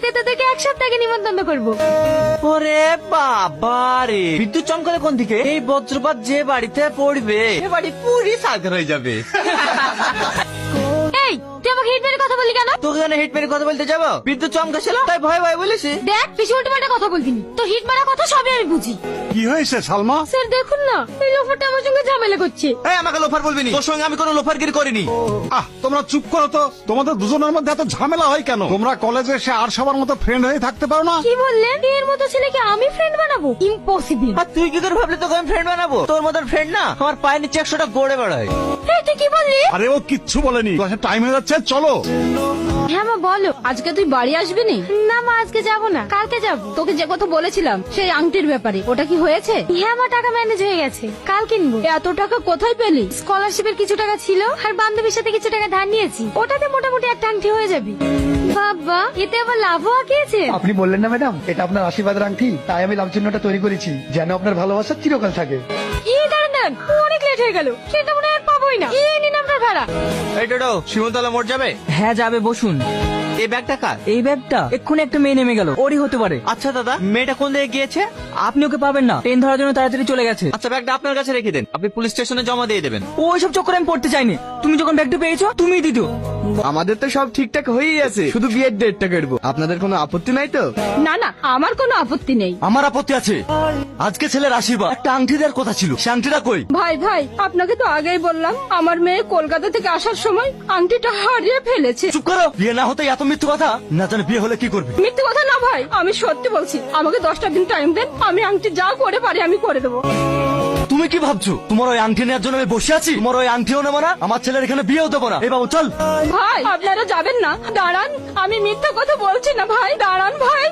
বিয়েতে তোদেরকে এক সপ্তাহ আগে নিমন্ত্রণ করবো। ওরে বাবা রে, বিদ্যুৎ চমকালে কোন দিকে? এই বজ্রপাত যে বাড়িতে পড়বে সে বাড়ি পুরি সাগর হয়ে যাবে। এই তুই আমাকে হিট মেরে কথা বললি কেন? তোকে কেন হিট মেরে কথা বলতে যাবো? বিদ্যুৎ চমকাছিল তাই ভয় ভয় বলেছি। দেখ বেশি উল্টো পাল্টা কথা বলতিনি, তোর হিট মারা কথা সবই আমি বুঝি। কি হয়েছে সালমা? স্যার দেখুন না, এই লোফারটা আমার সঙ্গে ঝামেলা করছে। এই আমাকে লোফার বলবি না, তোর সঙ্গে আমি কোনো লোফারগিরি করিনি। তোমরা চুপ করো তো। তোমাদের দুজনের মধ্যে এত ঝামেলা হয় কেন? তোমরা কলেজে এসে আর সবার মতো ফ্রেন্ড হয়ে থাকতে পারো না? কি বললেন? এর মতো ছেলেকে আমি ফ্রেন্ড বানাবো? ইম্পসিবল। আর তুই কি করে ভাবলি তোকে আমি ফ্রেন্ড বানাবো? তোর মতন ফ্রেন্ড না আমার পায়ের নিচে 100টা গড়ে বেড়ায়। এই তুই কি বললি? আরে ও কিচ্ছু বলেনি, ক্লাসে টাইম হয়ে যাচ্ছে, চলো। হ্যাঁ মা বলো, আজকে তুই বাড়ি আসবি না? না মা আজকে যাব না, কালকে যাব। তোকে যে কথা বলেছিলাম সেই আংটির ব্যাপারে, ওটা কি হয়েছে? হ্যাঁ মা টাকা ম্যানেজ হয়ে গেছে, কাল কিনবো। এত টাকা কোথায় পেলি? স্কলারশিপের কিছু টাকা ছিল আর বান্ধবীর সাথে কিছু টাকা ধার নিয়েছি, ওটাতে মোটামুটি একটা আংটি হয়ে যাবে। বাবা এতে আবার লাভও আঁকিয়েছে। আপনি বললেন না ম্যাডাম এটা আপনার আশীর্বাদের আংটি, তাই আমি লাভ চিহ্নটা তৈরি করেছি যেন আপনার ভালোবাসা চিরকাল থাকে। দাঁড়ান, অনেক লেট হয়ে গেল, সেটা মনে হয় আর পাবোই না। এই নিন আপনার ভাড়া। এই টোটো শিমুলতলা মোড় যাবে? হ্যাঁ যাবে, বসুন। এই ব্যাগটা কার? এই ব্যাগটা এক্ষুনি একটা মেয়ে নেমে গেল, ওরই হতে পারে। আচ্ছা দাদা, মেয়েটা কোন দিকে গিয়েছে? আপনি ওকে পাবেন না, ট্রেন ধরার জন্য তাড়াতাড়ি চলে গেছে। আচ্ছা ব্যাগটা আপনার কাছে রেখে দেন, আপনি পুলিশ স্টেশনে জমা দিয়ে দেবেন। ওইসব চক্করে আমি পড়তে চাইনি। তুমি যখন ব্যাগটা পেয়েছো তুমিই দিতো। আমাদের তো সব ঠিকঠাক হয়েই আছে, শুধু বিয়ের ডেটটা কাটবো। আপনাদের কোনো আপত্তি নাই তো? না না আমার কোনো আপত্তি নেই। আমার আপত্তি আছে। আজকে ছেলের আশীর্বাদ, একটা আংটি দেওয়ার কথা ছিল, সে আংটিটা কই? ভাই ভাই আপনাকে তো আগেই বললাম, আমার মেয়ে কলকাতা থেকে আসার সময় আংটিটা হারিয়ে ফেলেছে। চুপ করো, বিয়ে না হতে এত মিথ্যু কথা। না জানে বিয়ে হলে কি করবে? মিথ্যে কথা না ভাই, আমি সত্যি বলছি। আমাকে 10টা দিন টাইম দেন, আমি আংটি যা করে পারি আমি করে দেবো। তুমি কি ভাবছো তোমার ওই আংটি নেওয়ার জন্য আমি বসে আছি? তোমার ওই আংটিও নেবো না, আমার ছেলের এখানে বিয়েও দেবো না। এই বাবু চল। ভাই আপনারা যাবেন না, দাঁড়ান। আমি মিথ্যা কথা বলছি না ভাই, দাঁড়ান ভাই।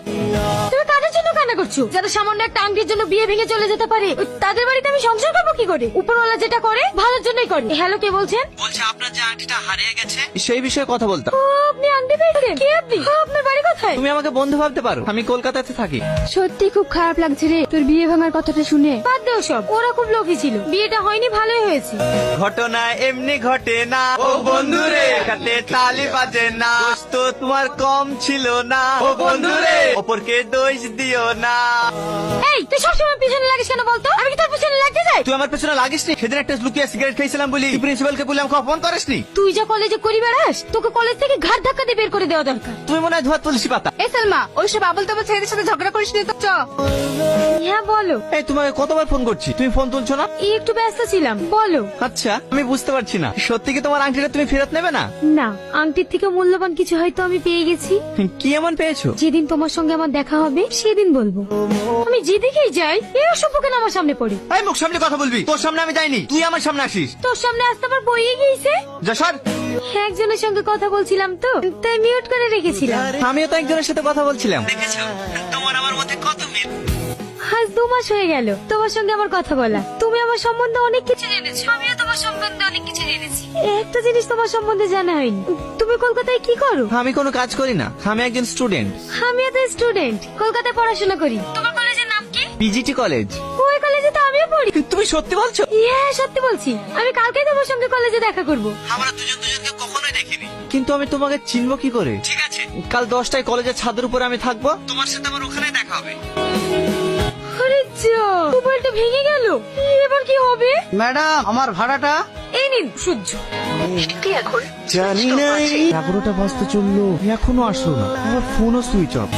তুমি কাদের জন্য কান্না করছো? যারা সামান্য একটা আংটির জন্য বিয়ে ভেঙে চলে যেতে পারে, তাদের বাড়িতে আমি সংসার করবো কি করে? উপরওয়ালা যেটা করে ভালোর জন্যই করে। হ্যালো কে বলছেন? বলছে আপনার যে আংটিটা হারিয়ে গেছে সেই বিষয়ে কথা বলতাম। ও, আপনি আংটি পেয়েছেন? কে আপনি? আপনার বাড়ি কোথায়? তুমি আমাকে বন্ধু ভাবতে পারো, আমি কলকাতাতে থাকি। সত্যি খুব খারাপ লাগছে রে তোর বিয়ে ভাঙার কথাটা শুনে। বাদ দেও সব, ওরা খুব লোভী ছিল, বিয়েটা হয়নি ভালোই হয়েছে। ঘটনা এমনি ঘটে না ও বন্ধুরে, কাতে তালি বাজে না, দোষ তো তোমার কম ছিল না ও বন্ধুরে, অপরকে দোষ দিও না। এই তুই সবসময় পিছনে লাগিস কেন বলতো? আমি কি তোর পিছনে লাগতে যাই? তুই আমার পেছনে লাগিস নি? সেদিন একটা লুকিয়ে সিগারেট খেয়েছিলাম বলি প্রিন্সিপালকে বলে আমাকে অপমান করিস নি? তুই যা কলেজে করি বেড়াস, তোকে কলেজ থেকে ঘাট ধাক্কা দিয়ে বের করে দেওয়া দরকার। তুই মনে হয় ধোয়া তুলসী পাতা। এই সালমা, ওইসব আবল তাবল ছেলেদের সাথে ঝগড়া করিস নি তো। চ। হ্যাঁ বলো। এই তোমাকে কতবার ফোন করছি, তুমি ফোন তুলছো না? এই একটু ব্যস্ত ছিলাম, বলো। আচ্ছা আমি বুঝতে পারছি না, সত্যি কি তোমার আংটিটা তুমি ফেরত নেবে না? না, আংটির থেকে মূল্যবান কিছু হয়তো আমি পেয়ে গেছি। কি এমন পেয়েছো? যেদিন তোমার সঙ্গে আমার দেখা হবে সেদিন বলবো। আমি যেদিকেই যাই এই অসভ্য কেন আমার সামনে পড়ে? এই মুখ সামনে কথা বলবি, তোর সামনে আমি যাইনি, তুই আমার সামনে আসিস। তোর সামনে আসতে আমার বইয়ে গিয়েছে। যা সর। একজনের সঙ্গে কথা বলছিলাম তো, তাই মিউট করে রেখেছিলাম। আমিও তো একজনের সাথে কথা বলছিলাম। দেখেছো তোমার আমার মধ্যে কত মিল। আজ 2 মাস হয়ে গেল তোমার সঙ্গে আমার কথা বলা। তুমি আমার সম্বন্ধে অনেক কিছু জেনেছো, আমিও তোমার সম্বন্ধে অনেক কিছু জেনেছি। একটা জিনিস তোমার সম্বন্ধে জানা হয়নি, তুমি কলকাতায় কি করো? আমি কোনো কাজ করি না, আমি একজন স্টুডেন্ট। আমিও তো স্টুডেন্ট, কলকাতায় পড়াশোনা করি। তোমার কলেজের নাম কি? PGT college. ওই কলেজে তো আমিও পড়ি। তুমি সত্যি বলছো? হ্যাঁ সত্যি বলছি, আমি কালকেই তোমার সঙ্গে কলেজে দেখা করব। আমরা দুজন দুজনকে কখনোই দেখিনি, কিন্তু আমি তোমাকে চিনবো কি করে? ঠিক আছে কাল 10টায় কলেজের ছাদের উপরে আমি থাকবো, তোমার সাথে আমার ওখানে দেখা হবে। আরে যা, মোবাইলটা ভেঙে গেল, এবার কি হবে? ম্যাডাম আমার ভাড়াটা। এই নিন সূর্য। জানি না 11টা বাজতে চললো, এখনো আসলো না, আমার ফোনও সুইচ অফ।